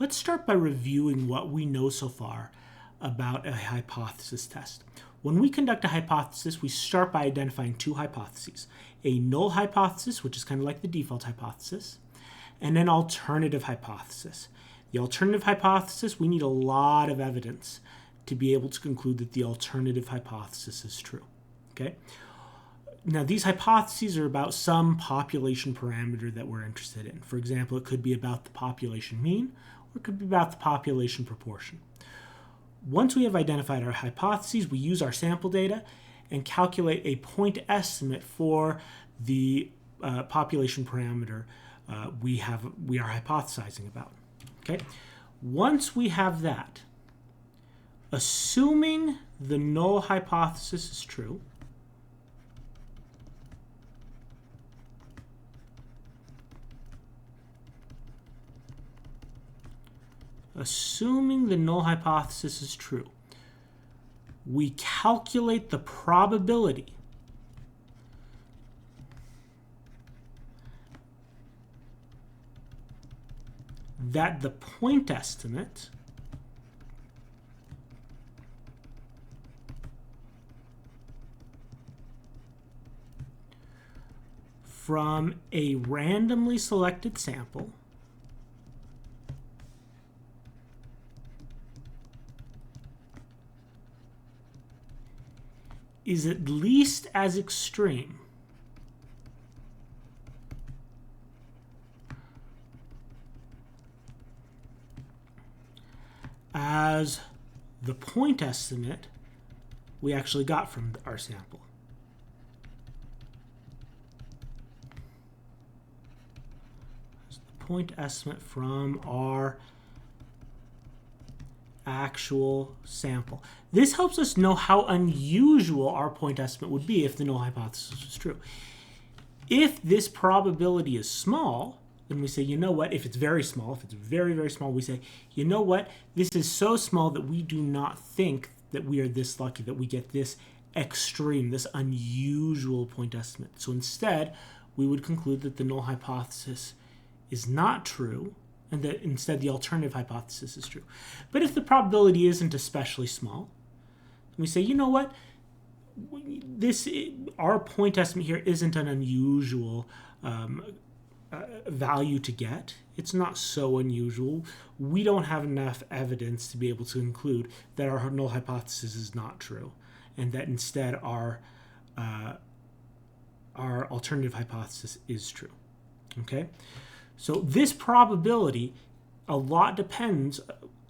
Let's start by reviewing what we know so far about a hypothesis test. When we conduct a hypothesis, we start by identifying two hypotheses. A null hypothesis, which is kind of like the default hypothesis, and an alternative hypothesis. The alternative hypothesis, we need a lot of evidence to be able to conclude that the alternative hypothesis is true. Okay? Now, these hypotheses are about some population parameter that we're interested in. For example, it could be about the population mean, or it could be about the population proportion. Once we have identified our hypotheses, we use our sample data and calculate a point estimate for the population parameter we are hypothesizing about. Okay? Once we have that, assuming the null hypothesis is true, we calculate the probability that the point estimate from a randomly selected sample is at least as extreme as the point estimate we actually got from our sample. That's the point estimate from our actual sample. This helps us know how unusual our point estimate would be if the null hypothesis was true. If this probability is small, then we say, you know what, if it's very small, if it's very, very small, we say, you know what, this is so small that we do not think that we are this lucky, that we get this extreme, this unusual point estimate. So instead, we would conclude that the null hypothesis is not true, and that instead the alternative hypothesis is true. But if the probability isn't especially small, we say, you know what, our point estimate here isn't an unusual value to get. It's not so unusual. We don't have enough evidence to be able to conclude that our null hypothesis is not true, and that instead our alternative hypothesis is true. Okay? So this probability, a lot depends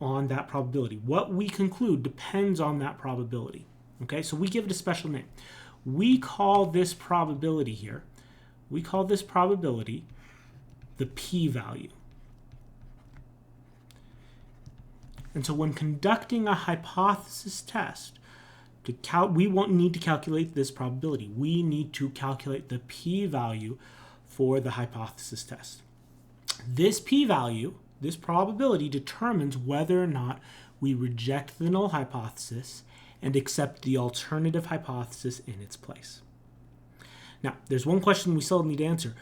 on that probability. What we conclude depends on that probability. Okay, so we give it a special name. We call this probability here, the p-value. And so when conducting a hypothesis test, we won't need to calculate this probability. We need to calculate the p-value for the hypothesis test. This p-value, this probability, determines whether or not we reject the null hypothesis and accept the alternative hypothesis in its place. Now, there's one question we still need to answer.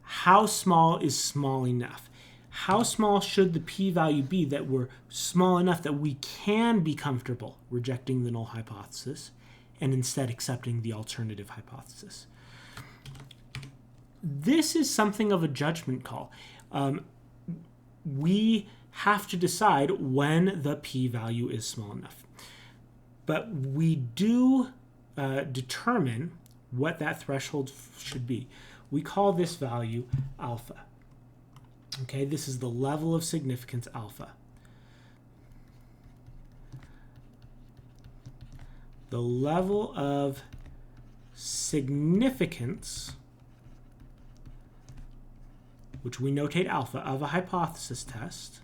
How small is small enough? How small should the p-value be that we're small enough that we can be comfortable rejecting the null hypothesis and instead accepting the alternative hypothesis? This is something of a judgment call. We have to decide when the p-value is small enough. But we do determine what that threshold should be. We call this value alpha. Okay, this is the level of significance alpha. The level of significance, which we notate alpha, of a hypothesis test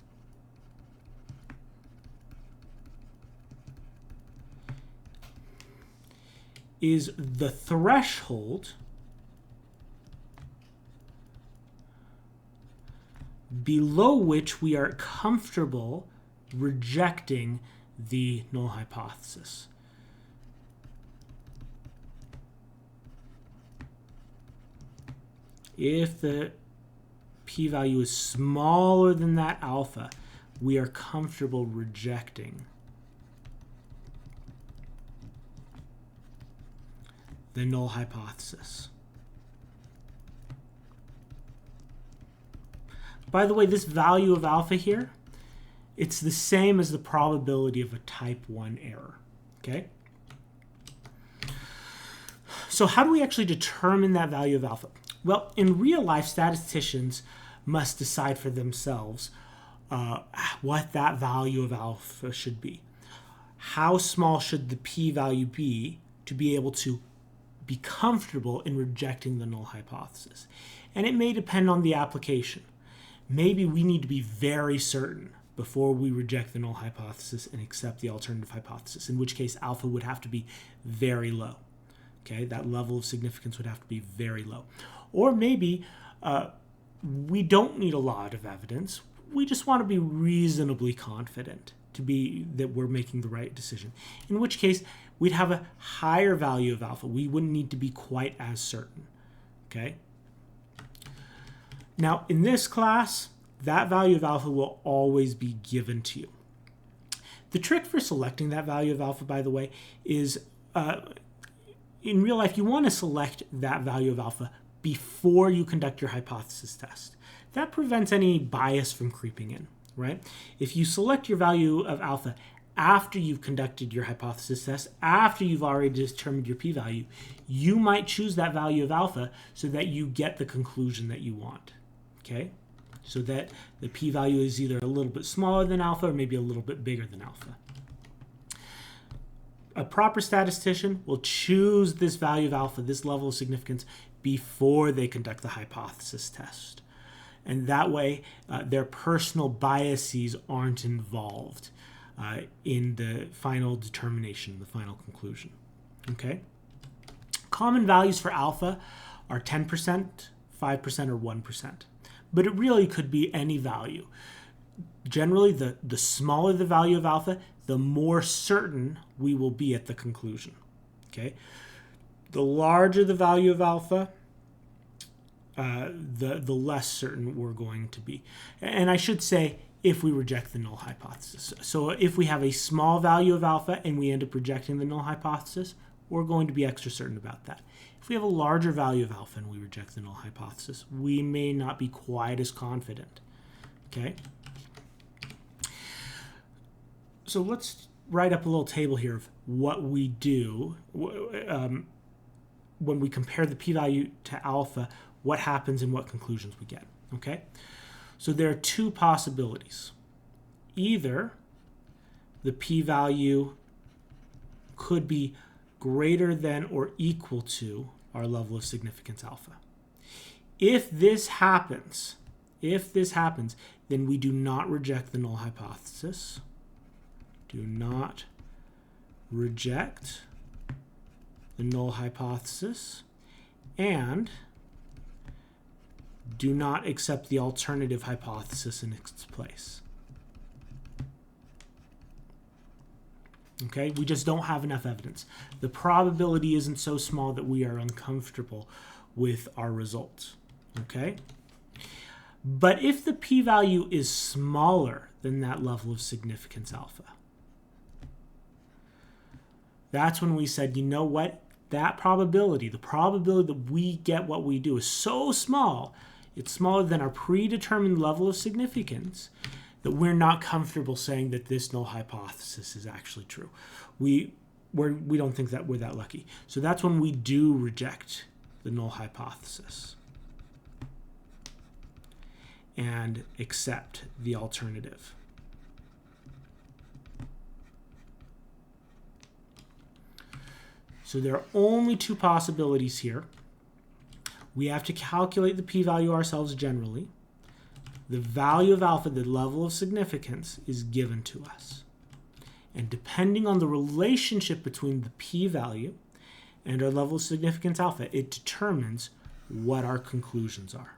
is the threshold below which we are comfortable rejecting the null hypothesis. If the p-value is smaller than that alpha, we are comfortable rejecting the null hypothesis. By the way, this value of alpha here, it's the same as the probability of a type 1 error, okay? So how do we actually determine that value of alpha? Well, in real life, statisticians must decide for themselves what that value of alpha should be. How small should the p-value be to be able to be comfortable in rejecting the null hypothesis? And it may depend on the application. Maybe we need to be very certain before we reject the null hypothesis and accept the alternative hypothesis, in which case alpha would have to be very low. Okay, that level of significance would have to be very low. Or maybe we don't need a lot of evidence. We just want to be reasonably confident to be that we're making the right decision, in which case we'd have a higher value of alpha. We wouldn't need to be quite as certain. Okay. Now, in this class, that value of alpha will always be given to you. The trick for selecting that value of alpha, by the way, is in real life, you want to select that value of alpha before you conduct your hypothesis test. That prevents any bias from creeping in, right? If you select your value of alpha after you've conducted your hypothesis test, after you've already determined your p-value, you might choose that value of alpha so that you get the conclusion that you want, okay? So that the p-value is either a little bit smaller than alpha or maybe a little bit bigger than alpha. A proper statistician will choose this value of alpha, this level of significance, before they conduct the hypothesis test. And that way, their personal biases aren't involved in the final determination, the final conclusion. Okay? Common values for alpha are 10%, 5%, or 1%. But it really could be any value. Generally, the smaller the value of alpha, the more certain we will be at the conclusion. Okay? The larger the value of alpha, the less certain we're going to be. And I should say, if we reject the null hypothesis. So if we have a small value of alpha and we end up rejecting the null hypothesis, we're going to be extra certain about that. If we have a larger value of alpha and we reject the null hypothesis, we may not be quite as confident. Okay? So let's write up a little table here of what we do when we compare the p-value to alpha, what happens and what conclusions we get. Okay? So there are two possibilities. Either the p-value could be greater than or equal to our level of significance alpha. If this happens, then we do not reject the null hypothesis. Do not reject the null hypothesis, and do not accept the alternative hypothesis in its place. Okay, we just don't have enough evidence. The probability isn't so small that we are uncomfortable with our results. Okay? But if the p-value is smaller than that level of significance alpha, that's when we said, you know what? That probability, the probability that we get what we do is so small, it's smaller than our predetermined level of significance, that we're not comfortable saying that this null hypothesis is actually true. We don't think that we're that lucky. So that's when we do reject the null hypothesis and accept the alternative. So there are only two possibilities here. We have to calculate the p-value ourselves generally. The value of alpha, the level of significance, is given to us. And depending on the relationship between the p-value and our level of significance alpha, it determines what our conclusions are.